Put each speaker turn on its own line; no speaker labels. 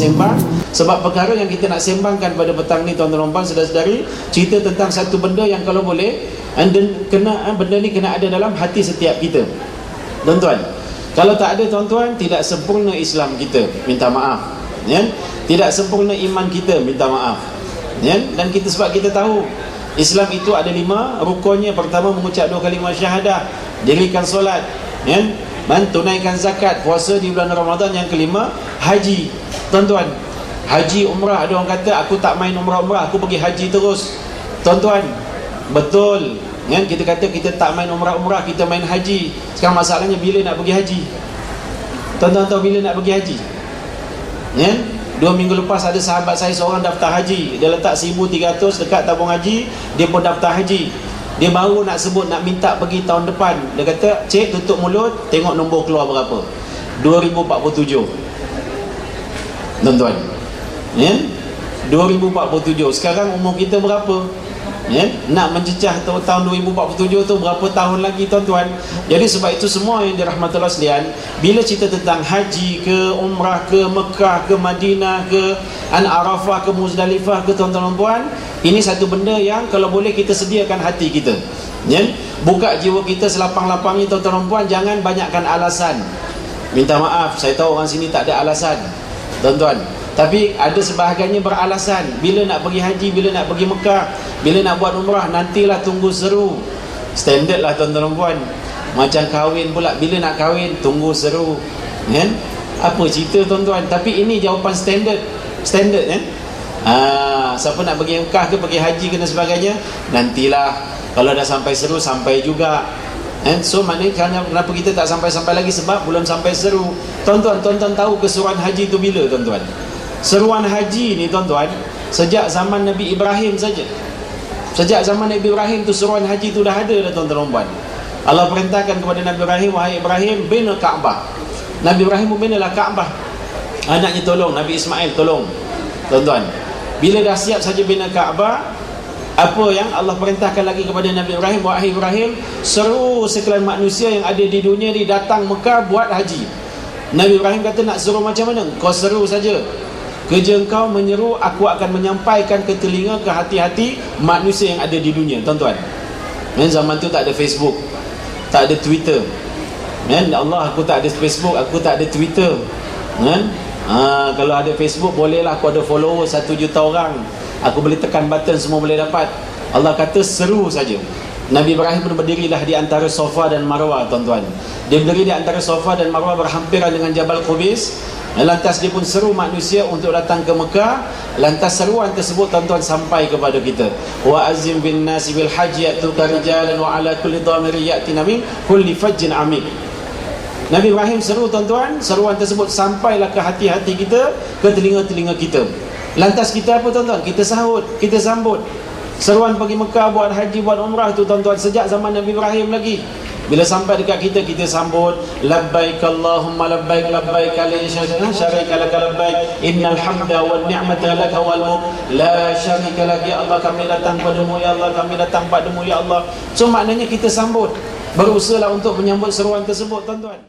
sembang. Sebab perkara yang kita nak sembangkan pada petang ni, tuan-tuan dan puan, saudara-saudari, cerita tentang satu benda yang kalau boleh benda ni kena ada dalam hati setiap kita, tuan-tuan. Kalau tak ada, tuan-tuan, tidak sempurna Islam kita, minta maaf, ya? Tidak sempurna iman kita, minta maaf, ya? Dan kita, sebab kita tahu Islam itu ada 5 rukunnya. Pertama, mengucap 2 kalimah syahadah, dirikan solat, ya? Dan tunaikan zakat, puasa di bulan Ramadan. Yang kelima, haji, tuan-tuan. Haji, umrah. Ada orang kata, aku tak main umrah-umrah, aku pergi haji terus. Tuan-tuan, betul, kan? Kita kata kita tak main umrah-umrah, kita main haji. Sekarang masalahnya bila nak pergi haji? Tuan-tuan tahu bila nak pergi haji? Ya? 2 minggu lepas ada sahabat saya seorang daftar haji. Dia letak 1,300 dekat tabung haji, dia pun daftar haji. Dia baru nak sebut nak minta pergi tahun depan. Dia kata, cik, tutup mulut, tengok nombor keluar berapa. 2047. Tuan-tuan, ya? 2047. Sekarang umur kita berapa? Ya? Nak mencecah tahun 2047 tu berapa tahun lagi, tuan-tuan? Jadi sebab itu semua yang dirahmati Allah sekalian, bila cerita tentang haji ke, umrah ke, Mekah ke, Madinah ke, Arafah ke, Muzdalifah ke, tuan-tuan dan puan, ini satu benda yang kalau boleh kita sediakan hati kita, ya? Buka jiwa kita selapang-lapangnya, tuan-tuan dan puan. Jangan banyakkan alasan. Minta maaf, saya tahu orang sini tak ada alasan, tuan-tuan, tapi ada sebahagiannya beralasan. Bila nak pergi haji, bila nak pergi Mekah, bila nak buat umrah, nantilah, tunggu seru. Standard lah, tuan-tuan dan puan. Macam kahwin pula, bila nak kahwin, tunggu seru, kan? Apa cerita, tuan-tuan? Tapi ini jawapan standard, kan? Siapa nak pergi Mekah ke, pergi haji ke dan sebagainya, nantilah. Kalau dah sampai seru, sampai juga. So maknanya kenapa kita tak sampai-sampai lagi? Sebab belum sampai seru. Tuan-tuan tahu keseruan haji itu bila, tuan-tuan? Seruan haji ni, tuan-tuan, sejak zaman Nabi Ibrahim saja. Sejak zaman Nabi Ibrahim tu seruan haji tu dah ada dah, tuan-tuan dan puan. Allah perintahkan kepada Nabi Ibrahim, wahai Ibrahim, bina Kaabah. Nabi Ibrahim binalah Kaabah. Anaknya tolong, Nabi Ismail tolong, tuan-tuan. Bila dah siap saja bina Kaabah, apa yang Allah perintahkan lagi kepada Nabi Ibrahim? Wahai Ibrahim, seru sekalian manusia yang ada di dunia ni datang Mekah buat haji. Nabi Ibrahim kata, nak seru macam mana? Kau seru saja. Kerja engkau menyeru, aku akan menyampaikan ke telinga, ke hati-hati manusia yang ada di dunia, tuan-tuan. Zaman tu tak ada Facebook, tak ada Twitter, Allah, aku tak ada Facebook, aku tak ada Twitter, kan? Kalau ada Facebook, bolehlah aku ada follower 1 juta orang, aku boleh tekan button, semua boleh dapat. Allah kata seru saja. Nabi Ibrahim pun berdirilah di antara Safa dan Marwah, tuan-tuan. Dia berdiri di antara Safa dan Marwah, berhampiran dengan Jabal Qubis. Lantas dia pun seru manusia untuk datang ke Mekah. Lantas seruan tersebut, tuan-tuan, sampai kepada kita. Wa azim bin nasi bil haji ya'tuka rijalan wa ala kulli dhamiri ya'tina min kulli fajjin amik. Nabi Ibrahim seru, tuan-tuan. Seruan tersebut sampailah ke hati-hati kita, ke telinga-telinga kita. Lantas kita apa, tuan-tuan? Kita sambut seruan pergi Mekah, buat haji, buat umrah tu, tuan-tuan, sejak zaman Nabi Ibrahim lagi. Bila sampai dekat kita, kita sambut, labbaik Allahumma labbaik, labbaik la syarika lak labbaik, innal hamda wan ni'mata lak wal mulk la syarika lak. Ya Allah, kami datang padamu, ya Allah, kami datang padamu, ya Allah. So maknanya kita sambut, berusahalah untuk menyambut seruan tersebut, tuan-tuan.